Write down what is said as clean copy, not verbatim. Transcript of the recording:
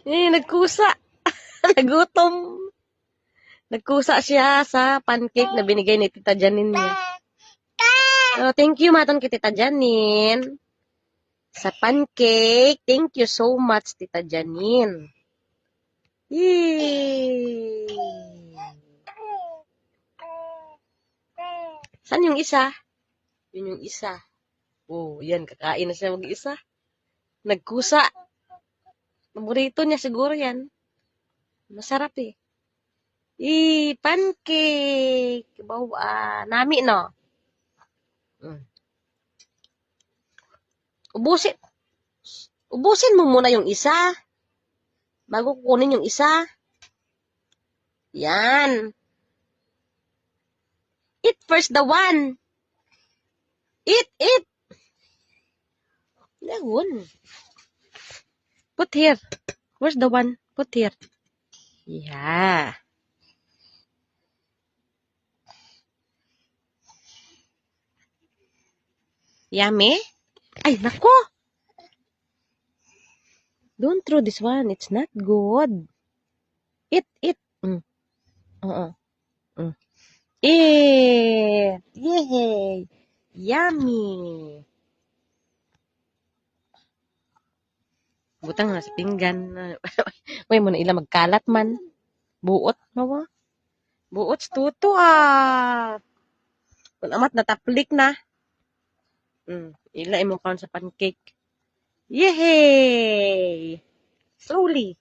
Nagkusa. Nagutom. Nagkusa siya sa pancake na binigay ni Tita Janine niya. Oh, thank you, maton kay Tita Janine. Sa pancake. Thank you so much, Tita Janine. Yay! Saan yung isa? Yun yung isa. Oh, yan. Kakain na siya mag-isa. Nagkusa. Paborito niya siguro yan. Masarap eh. Pancake. Nami, no? Ubusin. Ubusin mo muna yung isa. Bago kukunin yung isa. Yan. Eat first the one. Eat. Lagun. Put here. Where's the one? Put here. Yeah. Yummy? Ay, nako. Don't throw this one. It's not good. Eat. Oo. Eat. Yay. Yummy. Butang na sa pinggan. Uy, mo na ila magkalat man. Buot, mawa. Buot, tuto ah. Kung amat nataplik na. Ila mo kaon sa pancake. Yay! Slowly.